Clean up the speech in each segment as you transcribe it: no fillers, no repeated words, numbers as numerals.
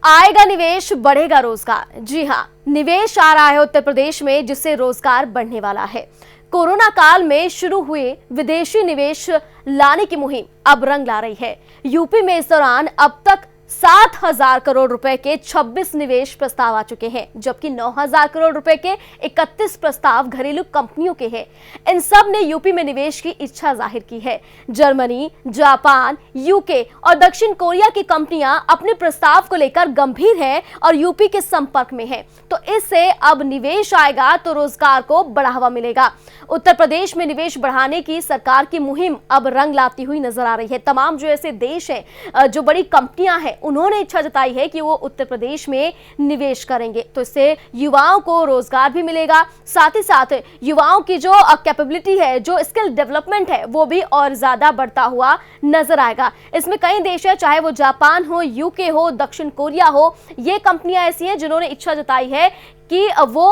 आएगा निवेश, बढ़ेगा रोजगार। जी हां, निवेश आ रहा है उत्तर प्रदेश में, जिससे रोजगार बढ़ने वाला है। कोरोना काल में शुरू हुए विदेशी निवेश लाने की मुहिम अब रंग ला रही है। यूपी में इस दौरान अब तक 7,000 करोड़ रुपए के 26 निवेश प्रस्ताव आ चुके हैं, जबकि 9,000 करोड़ रुपए के 31 प्रस्ताव घरेलू कंपनियों के हैं। इन सब ने यूपी में निवेश की इच्छा जाहिर की है। जर्मनी, जापान, यूके और दक्षिण कोरिया की कंपनियां अपने प्रस्ताव को लेकर गंभीर हैं और यूपी के संपर्क में हैं। तो इससे अब निवेश आएगा तो रोजगार को बढ़ावा मिलेगा। उत्तर प्रदेश में निवेश बढ़ाने की सरकार की मुहिम अब रंग लाती हुई नजर आ रही है। तमाम जो ऐसे देश हैं, जो बड़ी कंपनियां हैं, उन्होंने इच्छा जताई है कि वो उत्तर प्रदेश में निवेश करेंगे। तो इससे युवाओं को रोजगार भी मिलेगा, साथ ही साथ युवाओं की जो कैपेबिलिटी है, जो स्किल डेवलपमेंट है, वो भी और ज्यादा बढ़ता हुआ नजर आएगा। इसमें कई देश है, चाहे वो जापान हो, यूके हो, दक्षिण कोरिया हो, ये कंपनियां ऐसी हैं जिन्होंने इच्छा जताई है कि वो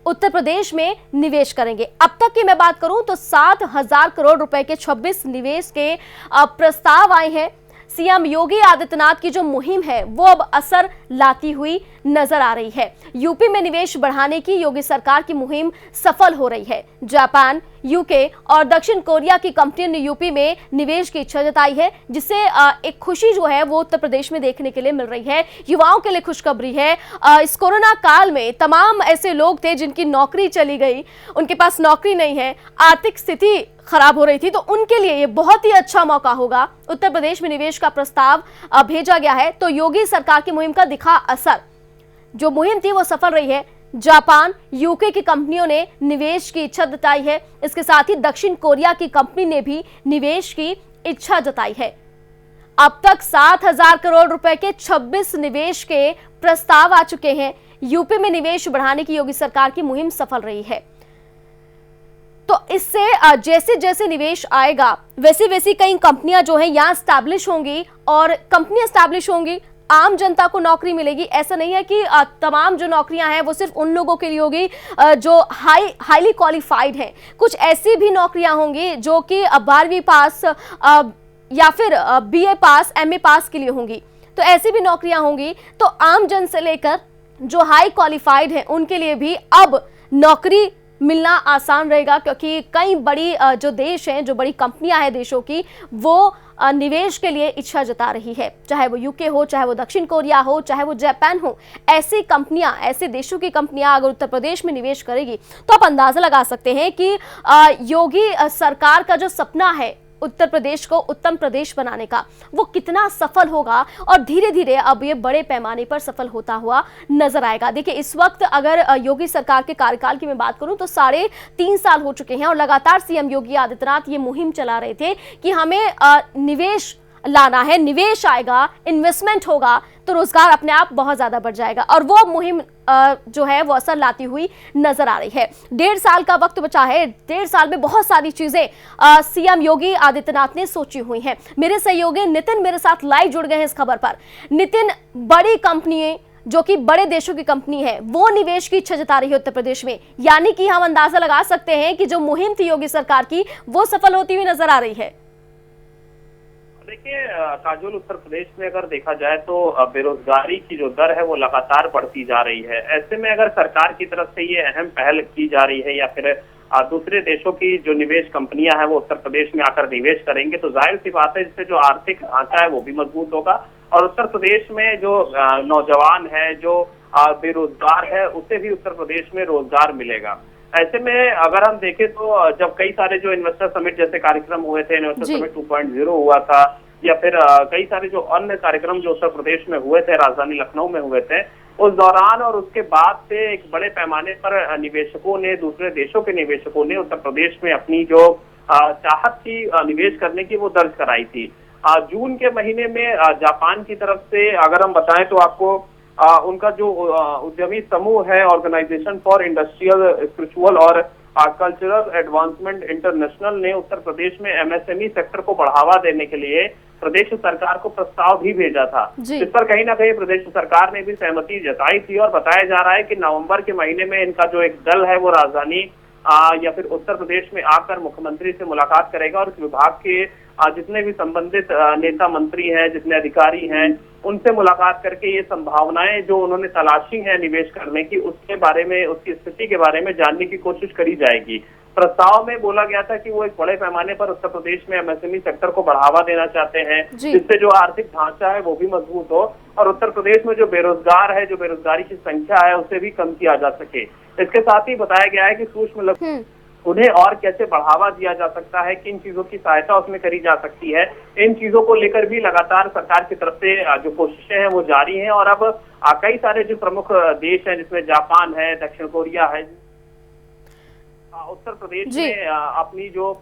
उत्तर प्रदेश में निवेश करेंगे। अब तक की मैं बात करूं तो 7,000 करोड़ रुपए के 26 निवेश के प्रस्ताव आए हैं। सीएम योगी आदित्यनाथ की जो मुहिम है वो अब असर लाती हुई नजर आ रही है। यूपी में निवेश बढ़ाने की योगी सरकार की मुहिम सफल हो रही है। जापान, यूके और दक्षिण कोरिया की कंपनियों ने यूपी में निवेश की इच्छा जताई है, जिससे एक खुशी जो है वो उत्तर प्रदेश में देखने के लिए मिल रही है। युवाओं के लिए खुशखबरी है। इस कोरोना काल में तमाम ऐसे लोग थे जिनकी नौकरी चली गई, उनके पास नौकरी नहीं है, आर्थिक स्थिति खराब हो रही थी, तो उनके लिए ये बहुत ही अच्छा मौका होगा। उत्तर प्रदेश में निवेश का प्रस्ताव भेजा गया है, तो योगी सरकार की मुहिम का दिखा असर। जो मुहिम थी वो सफल रही है। जापान, यूके की कंपनियों ने निवेश की इच्छा जताई है। इसके साथ ही दक्षिण कोरिया की कंपनी ने भी निवेश की इच्छा जताई है। अब तक 7,000 करोड़ रुपए के 26 निवेश के प्रस्ताव आ चुके हैं। यूपी में निवेश बढ़ाने की योगी सरकार की मुहिम सफल रही है। तो इससे जैसे जैसे निवेश आएगा वैसी वैसी कई कंपनियां जो हैं यहाँ स्टैब्लिश होंगी, और कंपनियां स्टैब्लिश होंगी, आम जनता को नौकरी मिलेगी। ऐसा नहीं है कि तमाम जो नौकरियां हैं वो सिर्फ उन लोगों के लिए होगी जो हाईली क्वालिफाइड हैं। कुछ ऐसी भी नौकरियां होंगी जो कि 12वीं पास या फिर BA पास, MA पास के लिए होंगी। तो ऐसी भी नौकरियां होंगी। तो आम जन से लेकर जो हाई क्वालिफाइड हैं उनके लिए भी अब नौकरी मिलना आसान रहेगा, क्योंकि कई बड़ी जो देश हैं, जो बड़ी कंपनियां हैं देशों की, वो निवेश के लिए इच्छा जता रही है। चाहे वो यूके हो, चाहे वो दक्षिण कोरिया हो, चाहे वो जापान हो, ऐसी कंपनियां, ऐसे देशों की कंपनियां अगर उत्तर प्रदेश में निवेश करेगी तो आप अंदाजा लगा सकते हैं कि योगी सरकार का जो सपना है उत्तर प्रदेश को उत्तम प्रदेश बनाने का, वो कितना सफल होगा। और धीरे धीरे अब ये बड़े पैमाने पर सफल होता हुआ नजर आएगा। देखिए, इस वक्त अगर योगी सरकार के कार्यकाल की मैं बात करूं तो 3.5 साल हो चुके हैं और लगातार सीएम योगी आदित्यनाथ ये मुहिम चला रहे थे कि हमें निवेश लाना है, निवेश आएगा, इन्वेस्टमेंट होगा तो रोजगार अपने आप बहुत ज्यादा बढ़ जाएगा। और वो मुहिम जो है वो असर लाती हुई नजर आ रही है। 1.5 साल का वक्त बचा है। 1.5 साल में बहुत सारी चीजें सीएम योगी आदित्यनाथ ने सोची हुई हैं। मेरे सहयोगी नितिन मेरे साथ लाइव जुड़ गए हैं इस खबर पर। नितिन, बड़ी कंपनी जो कि बड़े देशों की कंपनी है वो निवेश की इच्छा जता रही है उत्तर प्रदेश में, यानी कि हम अंदाजा लगा सकते हैं कि जो मुहिम थी योगी सरकार की वो सफल होती हुई नजर आ रही है। देखिए काजोल, उत्तर प्रदेश में अगर देखा जाए तो बेरोजगारी की जो दर है वो लगातार बढ़ती जा रही है। ऐसे में अगर सरकार की तरफ से ये अहम पहल की जा रही है या फिर दूसरे देशों की जो निवेश कंपनियां हैं वो उत्तर प्रदेश में आकर निवेश करेंगे, तो जाहिर सी बात है जिससे जो आर्थिक ढांचा है वो भी मजबूत होगा और उत्तर प्रदेश में जो नौजवान है, जो बेरोजगार है, उसे भी उत्तर प्रदेश में रोजगार मिलेगा। ऐसे में अगर हम देखें तो जब कई सारे जो इन्वेस्टर समिट जैसे कार्यक्रम हुए थे, इन्वेस्टर समिट 2.0 हुआ था, या फिर कई सारे जो अन्य कार्यक्रम जो उत्तर प्रदेश में हुए थे, राजधानी लखनऊ में हुए थे, उस दौरान और उसके बाद से एक बड़े पैमाने पर निवेशकों ने, दूसरे देशों के निवेशकों ने उत्तर प्रदेश में अपनी जो चाहत थी निवेश करने की वो दर्ज कराई थी। जून के महीने में जापान की तरफ से अगर हम बताएं तो आपको उनका जो उद्यमी समूह है, ऑर्गेनाइजेशन फॉर इंडस्ट्रियल, स्पिरिचुअल और कल्चरल एडवांसमेंट इंटरनेशनल, ने उत्तर प्रदेश में MSME सेक्टर को बढ़ावा देने के लिए प्रदेश सरकार को प्रस्ताव भी भेजा था, जिस पर कहीं ना कहीं प्रदेश सरकार ने भी सहमति जताई थी। और बताया जा रहा है कि नवंबर के महीने में इनका जो एक दल है वो राजधानी या फिर उत्तर प्रदेश में आकर मुख्यमंत्री से मुलाकात करेगा और इस विभाग के जितने भी संबंधित नेता मंत्री हैं, जितने अधिकारी हैं, उनसे मुलाकात करके ये संभावनाएं जो उन्होंने तलाशी है निवेश करने की, उसके बारे में, उसकी स्थिति के बारे में जानने की कोशिश करी जाएगी। प्रस्ताव में बोला गया था कि वो एक बड़े पैमाने पर उत्तर प्रदेश में एमएसएमई सेक्टर को बढ़ावा देना चाहते हैं, जिससे जो आर्थिक ढांचा है वो भी मजबूत हो और उत्तर प्रदेश में जो बेरोजगार है, जो बेरोजगारी की संख्या है, उसे भी कम किया जा सके। इसके साथ ही बताया गया है कि सूक्ष्म लघु उन्हें और कैसे बढ़ावा दिया जा सकता है, किन चीजों की सहायता उसमें करी जा सकती है, इन चीजों को लेकर भी लगातार सरकार की तरफ से जो कोशिशें हैं वो जारी हैं। और अब कई सारे जो प्रमुख देश हैं, जिसमें जापान है, दक्षिण कोरिया है, उत्तर प्रदेश में अपनी जो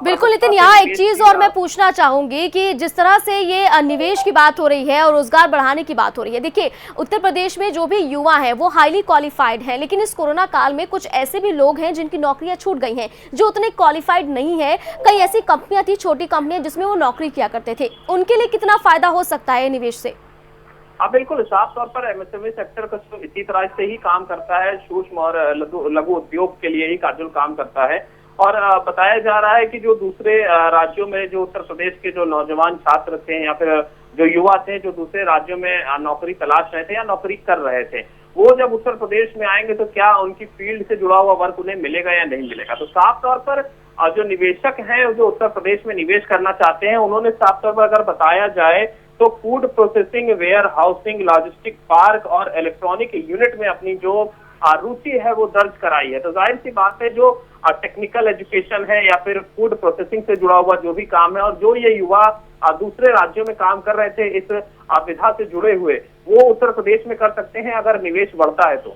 बिल्कुल नितिन, यहाँ एक चीज और मैं पूछना चाहूंगी कि जिस तरह से ये निवेश की बात हो रही है और रोजगार बढ़ाने की बात हो रही है, देखिए उत्तर प्रदेश में जो भी युवा हैं वो हाईली क्वालिफाइड हैं, लेकिन इस कोरोना काल में कुछ ऐसे भी लोग हैं जिनकी नौकरियां छूट गई हैं, जो उतने क्वालिफाइड नहीं है। कई ऐसी कंपनियां थी, छोटी कंपनियां, जिसमें वो नौकरी किया करते थे, उनके लिए कितना फायदा हो सकता है निवेश से? बिल्कुल, साफ तौर पर एमएसएमई सेक्टर का इसी तरह से ही काम करता है, सूक्ष्म और लघु उद्योग के लिए ही काजल काम करता है। और बताया जा रहा है कि जो दूसरे राज्यों में जो उत्तर प्रदेश के जो नौजवान छात्र थे या फिर जो युवा थे, जो दूसरे राज्यों में नौकरी तलाश रहे थे या नौकरी कर रहे थे, वो जब उत्तर प्रदेश में आएंगे तो क्या उनकी फील्ड से जुड़ा हुआ वर्क उन्हें मिलेगा या नहीं मिलेगा। तो साफ तौर पर जो निवेशक हैं, जो उत्तर प्रदेश में निवेश करना चाहते हैं, उन्होंने साफ तौर पर अगर बताया जाए तो food processing, warehousing, logistic park और इलेक्ट्रॉनिक यूनिट में अपनी जो रुचि है वो दर्ज कराई है। तो जाहिर सी बात है, जो टेक्निकल एजुकेशन है या फिर फूड प्रोसेसिंग से जुड़ा हुआ जो भी काम है, और जो ये युवा दूसरे राज्यों में काम कर रहे थे इस विधा से जुड़े हुए, वो उत्तर प्रदेश में कर सकते हैं अगर निवेश बढ़ता है तो।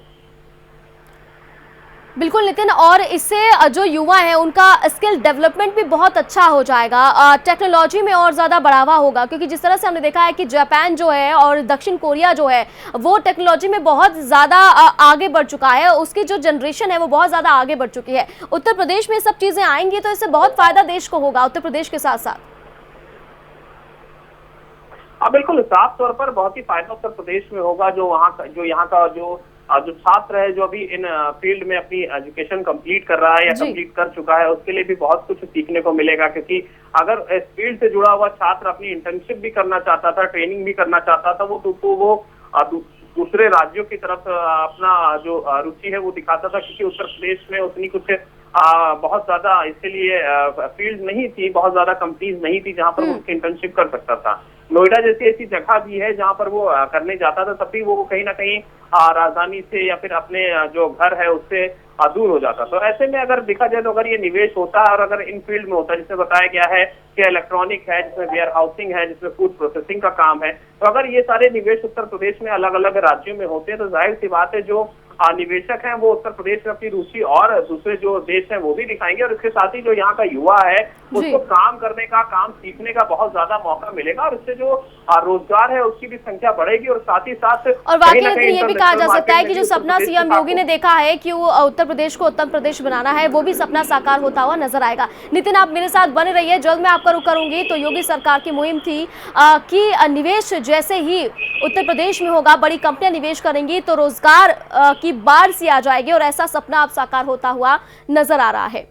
बिल्कुल नितिन, और इससे जो युवा हैं उनका स्किल डेवलपमेंट भी बहुत अच्छा हो जाएगा, टेक्नोलॉजी में और ज़्यादा बढ़ावा होगा, क्योंकि जिस तरह से हमने देखा है कि जापान जो है और दक्षिण कोरिया जो है वो टेक्नोलॉजी में बहुत ज़्यादा आगे बढ़ चुका है, उसकी जो जनरेशन है वो बहुत ज़्यादा आगे बढ़ चुकी है। उत्तर प्रदेश में सब चीज़ें आएंगी तो इससे बहुत फायदा देश को होगा, उत्तर प्रदेश के साथ साथ। बिल्कुल, साफ तौर पर बहुत ही फायदा उत्तर प्रदेश में होगा। जो यहाँ का जो छात्र है, जो अभी इन फील्ड में अपनी एजुकेशन कंप्लीट कर रहा है या कंप्लीट कर चुका है, उसके लिए भी बहुत कुछ सीखने को मिलेगा। क्योंकि अगर इस फील्ड से जुड़ा हुआ छात्र अपनी इंटर्नशिप भी करना चाहता था, ट्रेनिंग भी करना चाहता था, वो दूसरे राज्यों की तरफ अपना जो रुचि है वो दिखाता था, क्योंकि उत्तर प्रदेश में उतनी कुछ बहुत ज्यादा इसके लिए फील्ड नहीं थी, बहुत ज्यादा कंपनीज नहीं थी जहां पर वो इंटर्नशिप कर सकता था। नोएडा जैसी ऐसी जगह भी है जहां पर वो करने जाता था, तब भी वो कहीं ना कहीं राजधानी से या फिर अपने जो घर है उससे दूर हो जाता। तो ऐसे में अगर देखा जाए तो अगर ये निवेश होता है और अगर इन फील्ड में होता है, जिसमें बताया गया है कि इलेक्ट्रॉनिक है, जिसमें वेयर हाउसिंग है, जिसमें फूड प्रोसेसिंग का काम है, तो अगर ये सारे निवेश उत्तर प्रदेश में अलग अलग राज्यों में होते हैं तो जाहिर सी बात है जो निवेशक हैं वो उत्तर प्रदेश में अपनी रुचि और दूसरे जो देश हैं वो भी दिखाएंगे। और इसके साथ ही जो यहाँ का युवा है उसको काम करने का, काम सीखने का बहुत ज्यादा मौका मिलेगा और इससे जो रोजगार है उसकी भी संख्या बढ़ेगी। और साथ ही साथ और वाकई में ये भी कहा जा सकता है कि जो सपना सीएम योगी ने देखा है कि वो उत्तर प्रदेश को उत्तम प्रदेश बनाना है, वो भी सपना साकार होता हुआ नजर आएगा। नितिन, आप मेरे साथ बने रहिए, जल्द मैं आपका रुख करूंगी। तो योगी सरकार की मुहिम थी कि निवेश जैसे ही उत्तर प्रदेश में होगा, बड़ी कंपनियां निवेश करेंगी तो रोजगार की बाढ़ सी आ जाएगी, और ऐसा सपना अब साकार होता हुआ नजर आ रहा है।